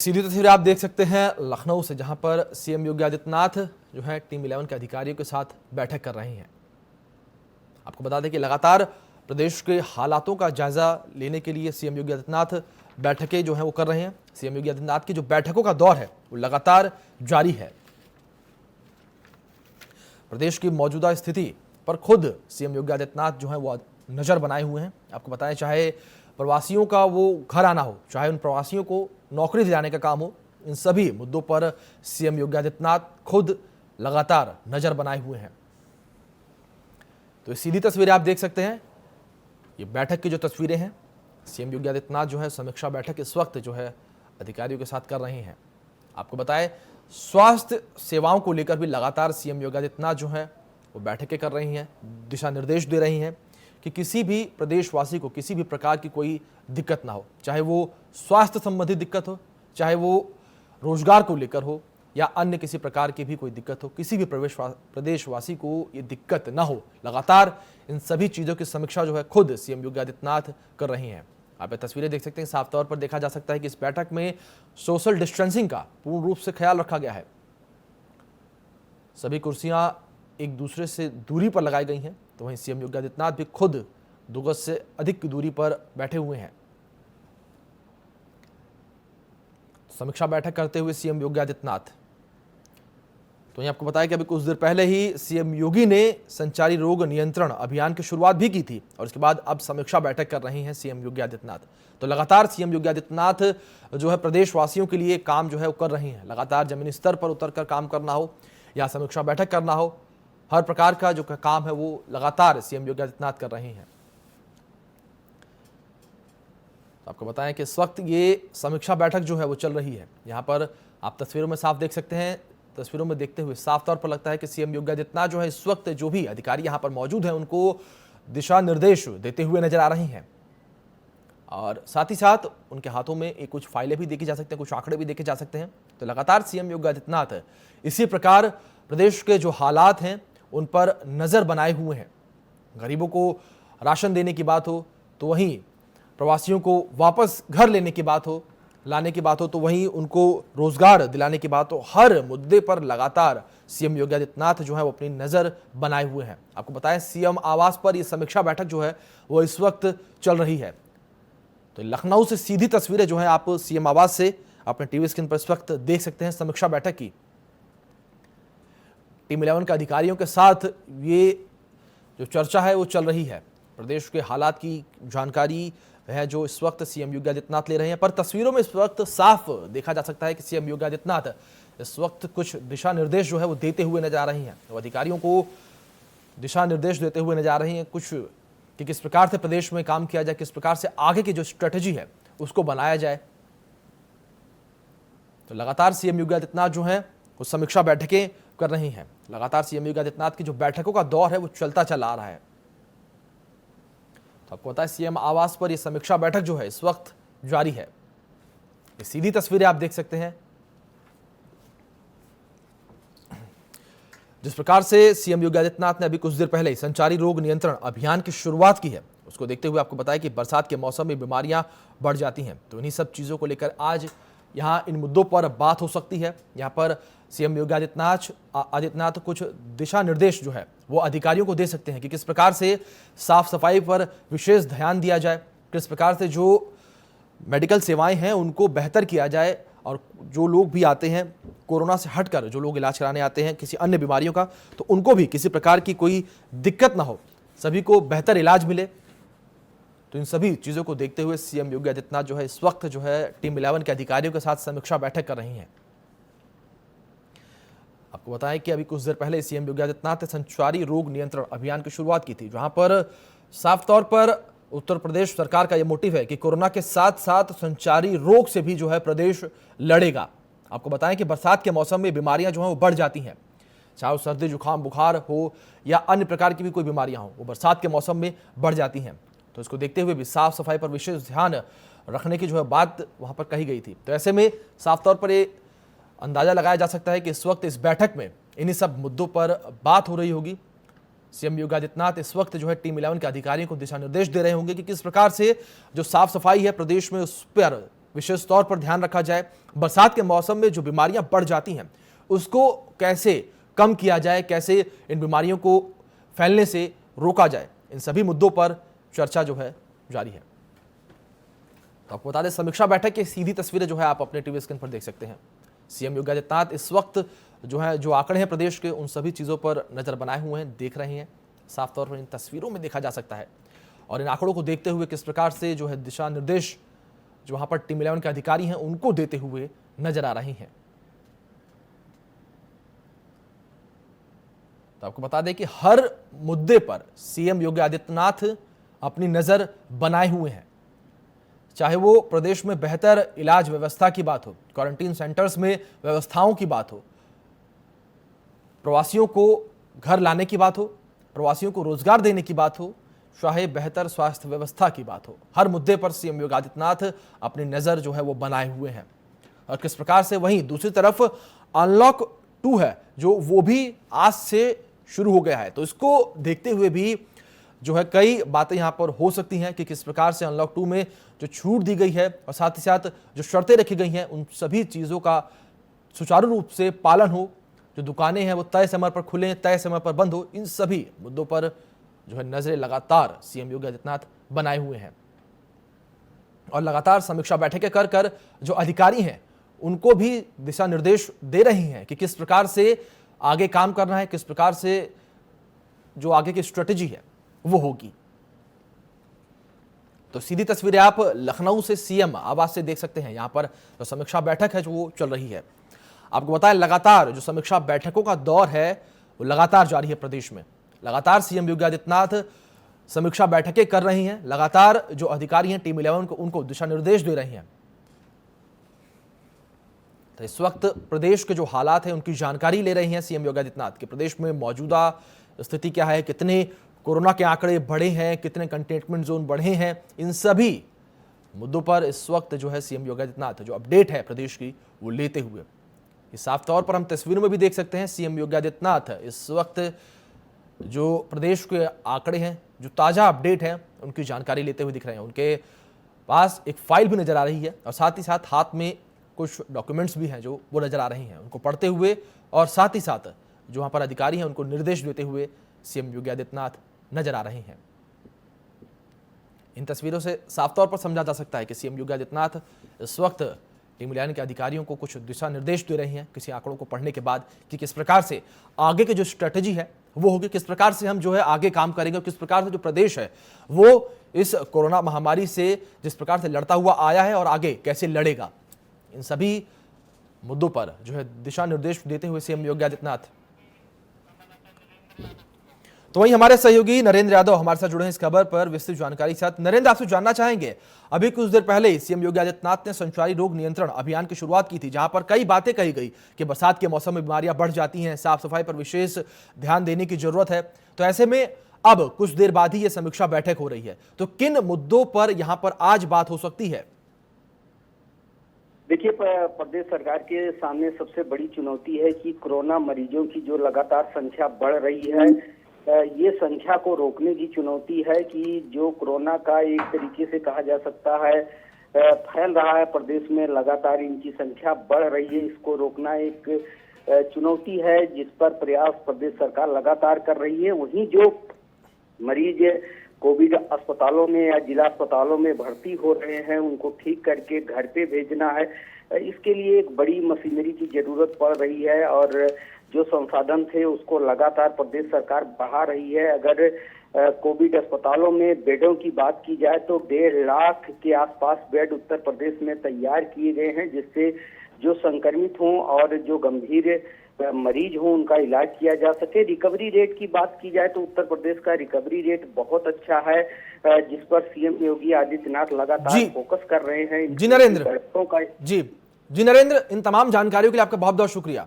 सीधी तस्वीर आप देख सकते हैं लखनऊ से, जहां पर सीएम योगी आदित्यनाथ जो है टीम 11 के अधिकारियों के साथ बैठक कर रहे हैं। आपको बता दें कि लगातार प्रदेश के हालातों का जायजा लेने के लिए सीएम योगी आदित्यनाथ बैठकें जो है वो कर रहे हैं। सीएम योगी आदित्यनाथ की जो बैठकों का दौर है वो लगातार जारी है। प्रदेश की मौजूदा स्थिति पर खुद सीएम योगी आदित्यनाथ जो है वो नजर बनाए हुए हैं। आपको बताएं, चाहे प्रवासियों का वो घर आना हो, चाहे उन प्रवासियों को नौकरी दिलाने का काम हो, इन सभी मुद्दों पर सीएम योगी आदित्यनाथ खुद लगातार नजर बनाए हुए हैं। तो ये सीधी तस्वीरें आप देख सकते हैं, ये बैठक की जो तस्वीरें हैं, सीएम योगी आदित्यनाथ जो है समीक्षा बैठक इस वक्त जो है अधिकारियों के साथ कर रहे हैं। आपको बताएं, स्वास्थ्य सेवाओं को लेकर भी लगातार सीएम योगी आदित्यनाथ जो है वो बैठकें कर रही हैं, दिशा निर्देश दे रही हैं कि किसी भी प्रदेशवासी को किसी भी प्रकार की कोई दिक्कत ना हो, चाहे वो स्वास्थ्य संबंधी दिक्कत हो, चाहे वो रोजगार को लेकर हो या अन्य किसी प्रकार की भी कोई दिक्कत हो, किसी भी प्रदेशवासी को ये दिक्कत ना हो। लगातार इन सभी चीज़ों की समीक्षा जो है खुद सीएम योगी आदित्यनाथ कर रही हैं। आप ये तस्वीरें देख सकते हैं, साफ तौर पर देखा जा सकता है कि इस बैठक में सोशल डिस्टेंसिंग का पूर्ण रूप से ख्याल रखा गया है। सभी कुर्सियां एक दूसरे से दूरी पर लगाई गई हैं, तो वहीं सीएम योगी आदित्यनाथ भी खुद 2 गज से अधिक की दूरी पर बैठे हुए हैं। समीक्षा बैठक करते हुए सीएम योगी आदित्यनाथ, तो ये आपको बताया कि अभी कुछ देर पहले ही सीएम योगी ने संचारी रोग नियंत्रण अभियान की शुरुआत भी की थी और इसके बाद अब समीक्षा बैठक कर रहे हैं सीएम योगी आदित्यनाथ। तो लगातार सीएम योगी आदित्यनाथ जो है प्रदेशवासियों के लिए काम जो है वो कर रहे हैं। लगातार जमीनी स्तर पर उतरकर काम करना हो या समीक्षा बैठक करना हो, हर प्रकार का जो काम है वो लगातार सीएम योगी आदित्यनाथ कर रहे हैं। तो आपको बताएं कि इस वक्त ये समीक्षा बैठक जो है वो चल रही है। यहाँ पर आप तस्वीरों में साफ देख सकते हैं, तस्वीरों में देखते हुए साफ तौर पर लगता है कि सीएम योगी आदित्यनाथ जो है इस वक्त जो भी अधिकारी यहाँ पर मौजूद हैं उनको दिशा निर्देश देते हुए नजर आ रही हैं और साथ ही साथ उनके हाथों में एक कुछ फाइलें भी देखी जा सकती हैं, कुछ आंकड़े भी देखे जा सकते हैं। तो लगातार सीएम योगी आदित्यनाथ इसी प्रकार प्रदेश के जो हालात हैं उन पर नजर बनाए हुए हैं। गरीबों को राशन देने की बात हो तो वहीं प्रवासियों को वापस घर लाने की बात हो तो वहीं उनको रोजगार दिलाने की बात हो, हर मुद्दे पर लगातार सीएम योगी आदित्यनाथ जो है वो अपनी नजर बनाए हुए हैं। आपको बताएं, सीएम आवास पर ये समीक्षा बैठक जो है वो इस वक्त चल रही है। तो लखनऊ से सीधी तस्वीरें जो है आप सीएम आवास से अपने टीवी स्क्रीन पर इस वक्त देख सकते हैं। समीक्षा बैठक की टीम 11 के अधिकारियों के साथ ये जो चर्चा है वो चल रही है। प्रदेश के हालात की जानकारी है जो इस वक्त सीएम योगी आदित्यनाथ ले रहे हैं, पर तस्वीरों में इस वक्त साफ देखा जा सकता है कि सीएम योगी आदित्यनाथ इस वक्त कुछ दिशा निर्देश जो है वो देते हुए नजर आ रही हैं। तो अधिकारियों को दिशा निर्देश देते हुए नजर आ रही हैं कुछ कि किस प्रकार से प्रदेश में काम किया जाए, किस प्रकार से आगे की जो स्ट्रेटेजी है उसको बनाया जाए। तो लगातार सीएम योगी आदित्यनाथ जो है वो समीक्षा बैठकें कर रही हैं। लगातार सीएम योगी आदित्यनाथ की जो बैठकों का दौर है वो चलता चला आ रहा है। तो आपको पता है, सीएम आवास पर यह समीक्षा बैठक जो है इस वक्त जारी है। ये सीधी तस्वीरें आप देख सकते हैं। जिस प्रकार से सीएम योगी आदित्यनाथ ने अभी कुछ देर पहले संचारी रोग नियंत्रण अभियान की शुरुआत की है, उसको देखते हुए आपको बताया कि बरसात के मौसम में बीमारियां बढ़ जाती हैं। तो इन्हीं सब चीजों को लेकर आज यहाँ इन मुद्दों पर बात हो सकती है। यहाँ पर सीएम योगी आदित्यनाथ कुछ दिशा निर्देश जो है वो अधिकारियों को दे सकते हैं कि किस प्रकार से साफ सफाई पर विशेष ध्यान दिया जाए, किस प्रकार से जो मेडिकल सेवाएं हैं उनको बेहतर किया जाए और जो लोग भी आते हैं कोरोना से हटकर, जो लोग इलाज कराने आते हैं किसी अन्य बीमारियों का, तो उनको भी किसी प्रकार की कोई दिक्कत ना हो, सभी को बेहतर इलाज मिले। तो इन सभी चीज़ों को देखते हुए सीएम योगी आदित्यनाथ जो है इस वक्त जो है टीम 11 के अधिकारियों के साथ समीक्षा बैठक कर रही हैं। आपको बताएं कि अभी कुछ देर पहले सीएम योगी आदित्यनाथ ने संचारी रोग नियंत्रण अभियान की शुरुआत की थी, जहां पर साफ तौर पर उत्तर प्रदेश सरकार का यह मोटिव है कि कोरोना के साथ साथ संचारी रोग से भी जो है प्रदेश लड़ेगा। आपको बताएं कि बरसात के मौसम में बीमारियां जो हैं वो बढ़ जाती हैं, चाहे वो सर्दी जुकाम बुखार हो या अन्य प्रकार की भी कोई बीमारियां हो, वो बरसात के मौसम में बढ़ जाती हैं। तो इसको देखते हुए भी साफ सफाई पर विशेष ध्यान रखने की जो है बात वहां पर कही गई थी। तो ऐसे में साफ तौर पर ये अंदाजा लगाया जा सकता है कि इस वक्त इस बैठक में इन्हीं सब मुद्दों पर बात हो रही होगी। सीएम योगी आदित्यनाथ इस वक्त जो है टीम 11 के अधिकारियों को दिशा निर्देश दे रहे होंगे कि किस प्रकार से जो साफ सफाई है प्रदेश में उस पर विशेष तौर पर ध्यान रखा जाए। बरसात के मौसम में जो बीमारियां बढ़ जाती हैं उसको कैसे कम किया जाए, कैसे इन बीमारियों को फैलने से रोका जाए, इन सभी मुद्दों पर चर्चा जो है जारी है। तो आपको बता दें, समीक्षा बैठक की सीधी तस्वीरें जो है आप अपने टीवी स्क्रीन पर देख सकते हैं। सीएम योगी आदित्यनाथ इस वक्त जो है जो आंकड़े हैं प्रदेश के, उन सभी चीज़ों पर नजर बनाए हुए हैं, देख रहे हैं। साफ तौर पर इन तस्वीरों में देखा जा सकता है और इन आंकड़ों को देखते हुए किस प्रकार से जो है दिशा निर्देश जो वहां पर टीम 11 के अधिकारी हैं उनको देते हुए नजर आ रही हैं। तो आपको बता दें कि हर मुद्दे पर सीएम योगी आदित्यनाथ अपनी नजर बनाए हुए हैं, चाहे वो प्रदेश में बेहतर इलाज व्यवस्था की बात हो, क्वारंटीन सेंटर्स में व्यवस्थाओं की बात हो, प्रवासियों को घर लाने की बात हो, प्रवासियों को रोजगार देने की बात हो, चाहे बेहतर स्वास्थ्य व्यवस्था की बात हो, हर मुद्दे पर सीएम योगी आदित्यनाथ अपनी नजर जो है वो बनाए हुए हैं। और किस प्रकार से वहीं दूसरी तरफ अनलॉक 2 है जो वो भी आज से शुरू हो गया है, तो इसको देखते हुए भी जो है कई बातें यहां पर हो सकती हैं कि किस प्रकार से अनलॉक 2 में जो छूट दी गई है और साथ ही साथ जो शर्तें रखी गई हैं उन सभी चीज़ों का सुचारू रूप से पालन हो, जो दुकानें हैं वो तय समय पर खुलें, तय समय पर बंद हो, इन सभी मुद्दों पर जो है नजरें लगातार सीएम योगी आदित्यनाथ बनाए हुए हैं। और लगातार समीक्षा बैठकें कर कर जो अधिकारी हैं उनको भी दिशा निर्देश दे रही हैं कि किस प्रकार से आगे काम करना है, किस प्रकार से जो आगे की स्ट्रेटेजी है वो होगी। तो सीधी तस्वीरें आप लखनऊ से सीएम आवास से देख सकते हैं। यहां पर जो समीक्षा बैठक है जो वो चल रही है। आपको बताएं, लगातार जो समीक्षा बैठकों का दौर है वो लगातार जारी है प्रदेश में। लगातार सीएम योगी आदित्यनाथ समीक्षा बैठकें कर रही हैं, लगातार जो अधिकारी हैं टीम 11 को उनको दिशा निर्देश दे रही हैं। तो इस वक्त प्रदेश के जो हालात हैं उनकी जानकारी ले रही हैं सीएम योगी आदित्यनाथ कि प्रदेश में मौजूदा स्थिति क्या है, कितने कोरोना के आंकड़े बढ़े हैं, कितने कंटेनमेंट जोन बढ़े हैं, इन सभी मुद्दों पर इस वक्त जो है सीएम योगी आदित्यनाथ जो अपडेट है प्रदेश की वो लेते हुए। इस साफ तौर पर हम तस्वीरों में भी देख सकते हैं सीएम योगी आदित्यनाथ इस वक्त जो प्रदेश के आंकड़े हैं, जो ताज़ा अपडेट हैं, उनकी जानकारी लेते हुए दिख रहे हैं। उनके पास एक फाइल भी नजर आ रही है और साथ ही साथ हाथ में कुछ डॉक्यूमेंट्स भी हैं जो वो नजर आ रही हैं, उनको पढ़ते हुए और साथ ही साथ जो वहाँ पर अधिकारी हैं उनको निर्देश देते हुए सीएम योगी आदित्यनाथ नजर आ रहे हैं। इन तस्वीरों से साफ तौर पर समझा जा सकता है कि सीएम योगी आदित्यनाथ इस वक्त टीम 11 के अधिकारियों को कुछ दिशा निर्देश दे रही हैं किसी आंकड़ों को पढ़ने के बाद कि किस प्रकार से आगे की जो स्ट्रेटेजी है वो होगी, किस प्रकार से हम जो है आगे काम करेंगे, किस प्रकार से जो प्रदेश है वो इस कोरोना महामारी से जिस प्रकार से लड़ता हुआ आया है और आगे कैसे लड़ेगा, इन सभी मुद्दों पर जो है दिशा निर्देश देते हुए सीएम योगी आदित्यनाथ। तो वहीं हमारे सहयोगी नरेंद्र यादव हमारे साथ जुड़े हैं इस खबर पर विस्तृत जानकारी के साथ। नरेंद्र, आपसे जानना चाहेंगे, अभी कुछ देर पहले ही सीएम योगी आदित्यनाथ ने संचारी रोग नियंत्रण अभियान की शुरुआत की थी, जहां पर कई बातें कही गई कि बरसात के मौसम में बीमारियां बढ़ जाती हैं, साफ सफाई पर विशेष ध्यान देने की जरूरत है। तो ऐसे में अब कुछ देर बाद ही ये समीक्षा बैठक हो रही है, तो किन मुद्दों पर यहां पर आज बात हो सकती है? देखिए, प्रदेश सरकार के सामने सबसे बड़ी चुनौती है कि कोरोना मरीजों की जो लगातार संख्या बढ़ रही है, ये संख्या को रोकने की चुनौती है कि जो कोरोना का एक तरीके से कहा जा सकता है फैल रहा है प्रदेश में, लगातार इनकी संख्या बढ़ रही है, इसको रोकना एक चुनौती है जिस पर प्रयास प्रदेश सरकार लगातार कर रही है। वहीं जो मरीज कोविड अस्पतालों में या जिला अस्पतालों में भर्ती हो रहे हैं उनको ठीक करके घर पे भेजना है, इसके लिए एक बड़ी मशीनरी की जरूरत पड़ रही है और जो संसाधन थे उसको लगातार प्रदेश सरकार बढ़ा रही है। अगर कोविड अस्पतालों में बेडों की बात की जाए तो 1.5 लाख के आसपास बेड उत्तर प्रदेश में तैयार किए गए हैं, जिससे जो संक्रमित हों और जो गंभीर मरीज हों उनका इलाज किया जा सके। रिकवरी रेट की बात की जाए तो उत्तर प्रदेश का रिकवरी रेट बहुत अच्छा है, जिस पर सीएम योगी आदित्यनाथ लगातार फोकस कर रहे हैं। जी नरेंद्र, इन तमाम जानकारियों के लिए आपका बहुत बहुत शुक्रिया।